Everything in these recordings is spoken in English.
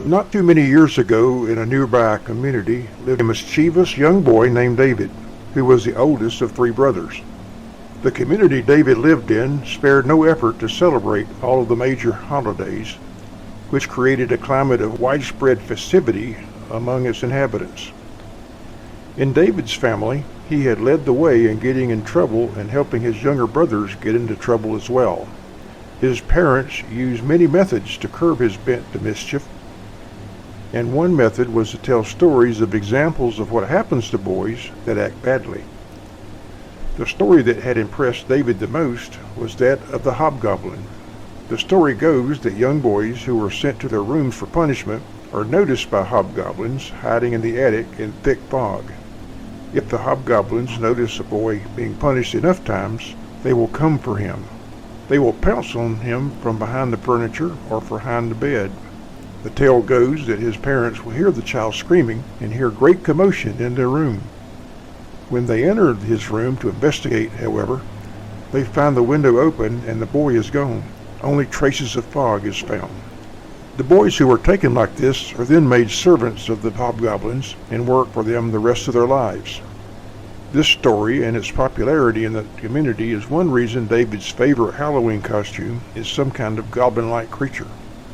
Not too many years ago, in a nearby community, lived a mischievous young boy named David, who was the oldest of three brothers. The community David lived in spared no effort to celebrate all of the major holidays, which created a climate of widespread festivity among its inhabitants. In David's family, he had led the way in getting in trouble and helping his younger brothers get into trouble as well. His parents used many methods to curb his bent to mischief, and one method was to tell stories of examples of what happens to boys that act badly. The story that had impressed David the most was that of the hobgoblin. The story goes that young boys who were sent to their rooms for punishment are noticed by hobgoblins hiding in the attic in thick fog. If the hobgoblins notice a boy being punished enough times, they will come for him. They will pounce on him from behind the furniture or behind the bed. The tale goes that his parents will hear the child screaming and hear great commotion in their room. When they enter his room to investigate, however, they find the window open and the boy is gone. Only traces of fog is found. The boys who are taken like this are then made servants of the hobgoblins and work for them the rest of their lives. This story and its popularity in the community is one reason David's favorite Halloween costume is some kind of goblin-like creature,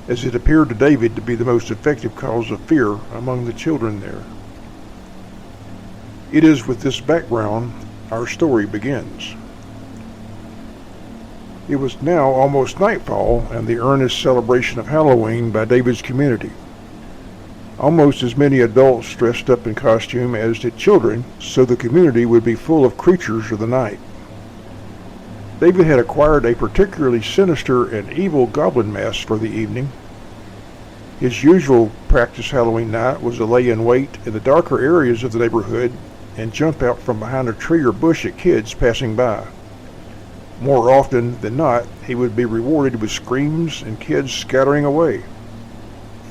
as it appeared to David to be the most effective cause of fear among the children there. It is with this background our story begins. It was now almost nightfall and the earnest celebration of Halloween by David's community. Almost as many adults dressed up in costume as did children, so the community would be full of creatures of the night. David had acquired a particularly sinister and evil goblin mask for the evening. His usual practice Halloween night was to lay in wait in the darker areas of the neighborhood and jump out from behind a tree or bush at kids passing by. More often than not, he would be rewarded with screams and kids scattering away.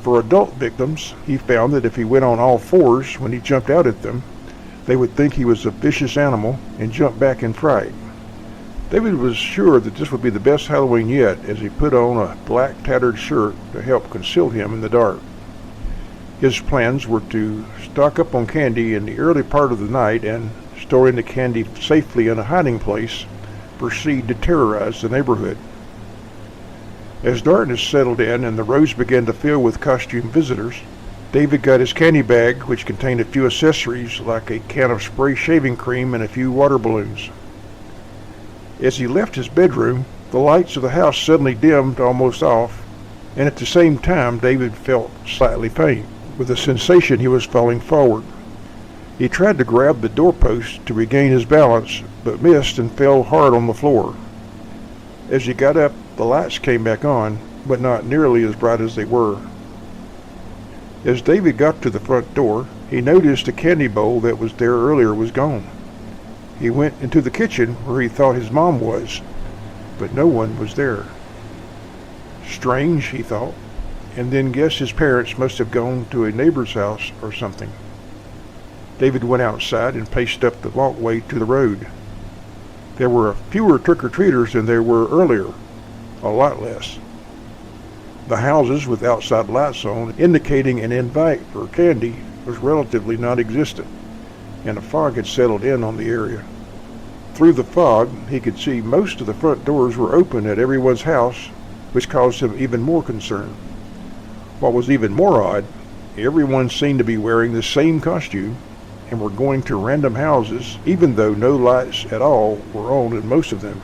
For adult victims, he found that if he went on all fours when he jumped out at them, they would think he was a vicious animal and jump back in fright. David was sure that this would be the best Halloween yet as he put on a black tattered shirt to help conceal him in the dark. His plans were to stock up on candy in the early part of the night and, storing the candy safely in a hiding place, proceed to terrorize the neighborhood. As darkness settled in and the roads began to fill with costume visitors, David got his candy bag, which contained a few accessories like a can of spray shaving cream and a few water balloons. As he left his bedroom, the lights of the house suddenly dimmed almost off, and at the same time David felt slightly faint, with a sensation he was falling forward. He tried to grab the doorpost to regain his balance, but missed and fell hard on the floor. As he got up, the lights came back on, but not nearly as bright as they were. As David got to the front door, he noticed the candy bowl that was there earlier was gone. He went into the kitchen where he thought his mom was, but no one was there. Strange, he thought, and then guessed his parents must have gone to a neighbor's house or something. David went outside and paced up the walkway to the road. There were fewer trick-or-treaters than there were earlier, a lot less. The houses with outside lights on, indicating an invite for candy, was relatively non-existent, and a fog had settled in on the area. Through the fog, he could see most of the front doors were open at everyone's house, which caused him even more concern. What was even more odd, everyone seemed to be wearing the same costume and were going to random houses, even though no lights at all were on in most of them.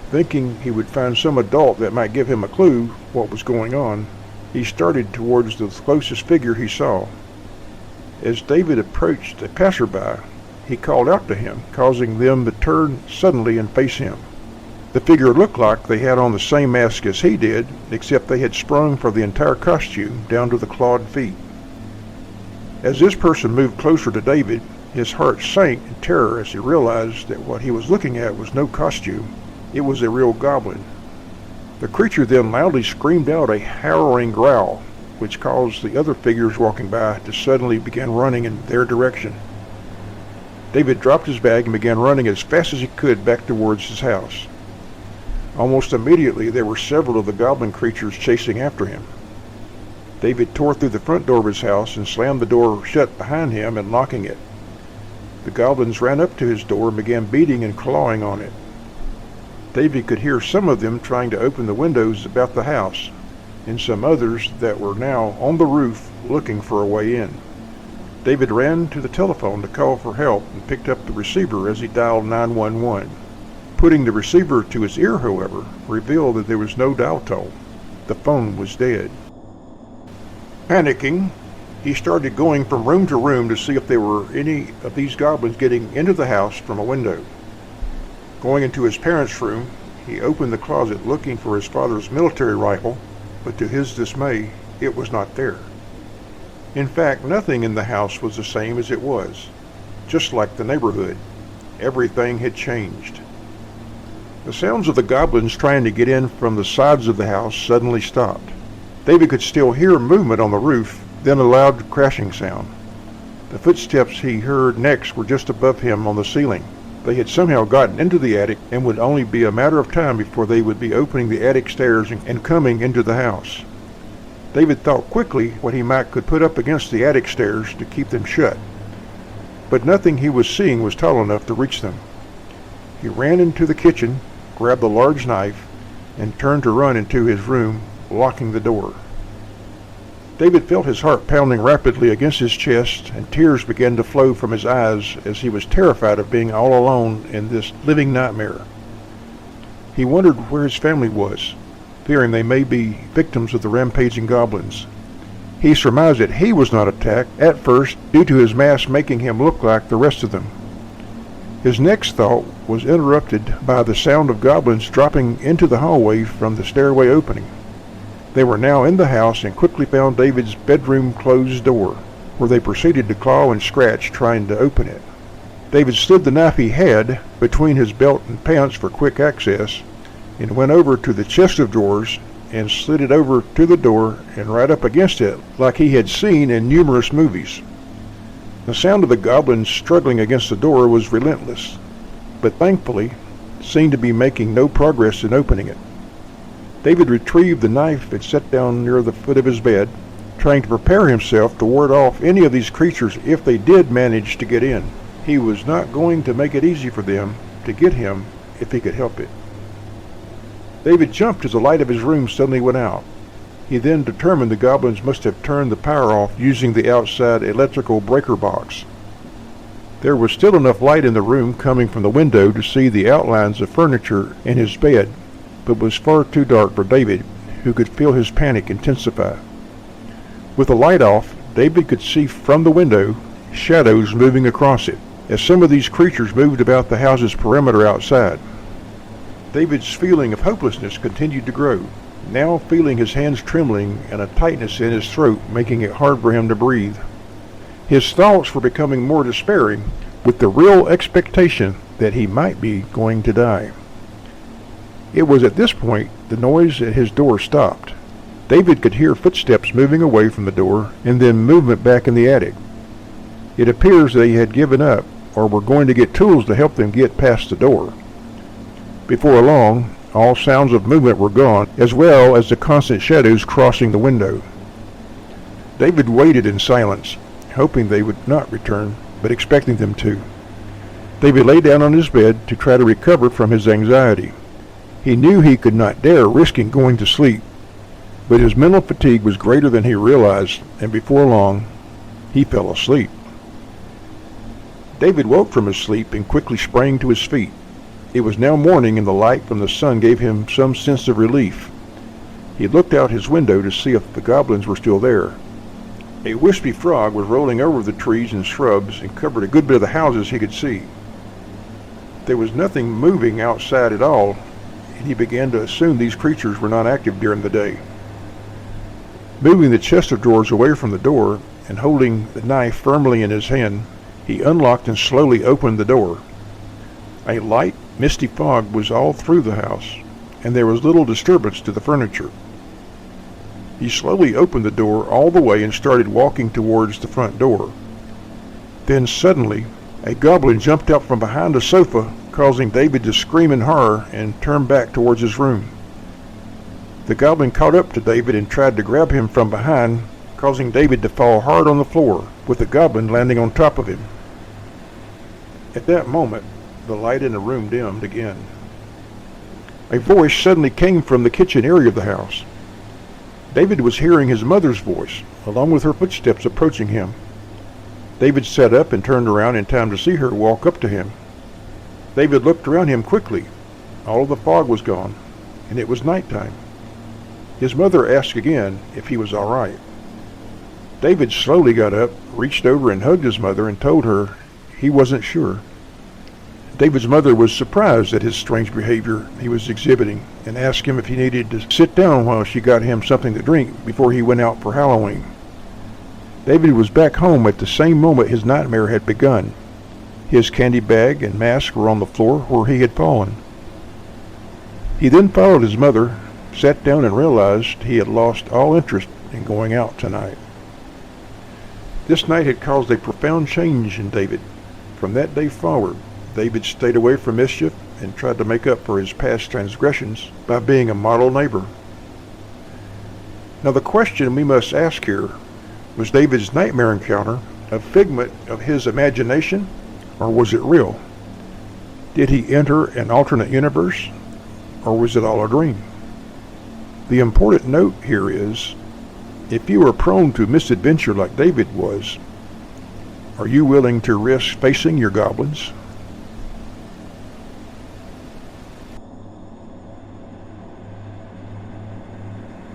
Thinking he would find some adult that might give him a clue what was going on, he started towards the closest figure he saw. As David approached a passerby, he called out to him, causing them to turn suddenly and face him. The figure looked like they had on the same mask as he did, except they had sprung for the entire costume down to the clawed feet. As this person moved closer to David, his heart sank in terror as he realized that what he was looking at was no costume. It was a real goblin. The creature then loudly screamed out a harrowing growl, which caused the other figures walking by to suddenly begin running in their direction. David dropped his bag and began running as fast as he could back towards his house. Almost immediately there were several of the goblin creatures chasing after him. David tore through the front door of his house and slammed the door shut behind him and locking it. The goblins ran up to his door and began beating and clawing on it. David could hear some of them trying to open the windows about the house, and some others that were now on the roof looking for a way in. David ran to the telephone to call for help and picked up the receiver as he dialed 911. Putting the receiver to his ear, however, revealed that there was no dial tone. The phone was dead. Panicking, he started going from room to room to see if there were any of these goblins getting into the house from a window. Going into his parents' room, he opened the closet looking for his father's military rifle, but to his dismay, it was not there. In fact, nothing in the house was the same as it was, just like the neighborhood. Everything had changed. The sounds of the goblins trying to get in from the sides of the house suddenly stopped. David could still hear movement on the roof, then a loud crashing sound. The footsteps he heard next were just above him on the ceiling. They had somehow gotten into the attic and would only be a matter of time before they would be opening the attic stairs and coming into the house. David thought quickly what he could put up against the attic stairs to keep them shut, but nothing he was seeing was tall enough to reach them. He ran into the kitchen, grabbed a large knife, and turned to run into his room, locking the door. David felt his heart pounding rapidly against his chest, and tears began to flow from his eyes as he was terrified of being all alone in this living nightmare. He wondered where his family was, fearing they may be victims of the rampaging goblins. He surmised that he was not attacked at first due to his mask making him look like the rest of them. His next thought was interrupted by the sound of goblins dropping into the hallway from the stairway opening. They were now in the house and quickly found David's bedroom closed door, where they proceeded to claw and scratch trying to open it. David slid the knife he had between his belt and pants for quick access and went over to the chest of drawers and slid it over to the door and right up against it like he had seen in numerous movies. The sound of the goblins struggling against the door was relentless, but thankfully seemed to be making no progress in opening it. David retrieved the knife and sat down near the foot of his bed, trying to prepare himself to ward off any of these creatures if they did manage to get in. He was not going to make it easy for them to get him if he could help it. David jumped as the light of his room suddenly went out. He then determined the goblins must have turned the power off using the outside electrical breaker box. There was still enough light in the room coming from the window to see the outlines of furniture and his bed, but was far too dark for David, who could feel his panic intensify. With the light off, David could see from the window shadows moving across it, as some of these creatures moved about the house's perimeter outside. David's feeling of hopelessness continued to grow, now feeling his hands trembling and a tightness in his throat making it hard for him to breathe. His thoughts were becoming more despairing, with the real expectation that he might be going to die. It was at this point the noise at his door stopped. David could hear footsteps moving away from the door and then movement back in the attic. It appears they had given up or were going to get tools to help them get past the door. Before long, all sounds of movement were gone, as well as the constant shadows crossing the window. David waited in silence, hoping they would not return, but expecting them to. David lay down on his bed to try to recover from his anxiety. He knew he could not dare risking going to sleep, but his mental fatigue was greater than he realized, and before long, he fell asleep. David woke from his sleep and quickly sprang to his feet. It was now morning, and the light from the sun gave him some sense of relief. He looked out his window to see if the goblins were still there. A wispy frog was rolling over the trees and shrubs and covered a good bit of the houses he could see. There was nothing moving outside at all, and he began to assume these creatures were not active during the day. Moving the chest of drawers away from the door and holding the knife firmly in his hand, he unlocked and slowly opened the door. A light, misty fog was all through the house, and there was little disturbance to the furniture. He slowly opened the door all the way and started walking towards the front door. Then suddenly, a goblin jumped out from behind a sofa, causing David to scream in horror and turn back towards his room. The goblin caught up to David and tried to grab him from behind, causing David to fall hard on the floor, with the goblin landing on top of him. At that moment, the light in the room dimmed again. A voice suddenly came from the kitchen area of the house. David was hearing his mother's voice, along with her footsteps approaching him. David sat up and turned around in time to see her walk up to him. David looked around him quickly. All of the fog was gone, and it was nighttime. His mother asked again if he was all right. David slowly got up, reached over and hugged his mother and told her he wasn't sure. David's mother was surprised at his strange behavior he was exhibiting and asked him if he needed to sit down while she got him something to drink before he went out for Halloween. David was back home at the same moment his nightmare had begun. His candy bag and mask were on the floor where he had fallen. He then followed his mother, sat down and realized he had lost all interest in going out tonight. This night had caused a profound change in David. From that day forward, David stayed away from mischief and tried to make up for his past transgressions by being a model neighbor. Now the question we must ask here, was David's nightmare encounter a figment of his imagination, or was it real? Did he enter an alternate universe, or was it all a dream? The important note here is, if you are prone to misadventure like David was, are you willing to risk facing your goblins?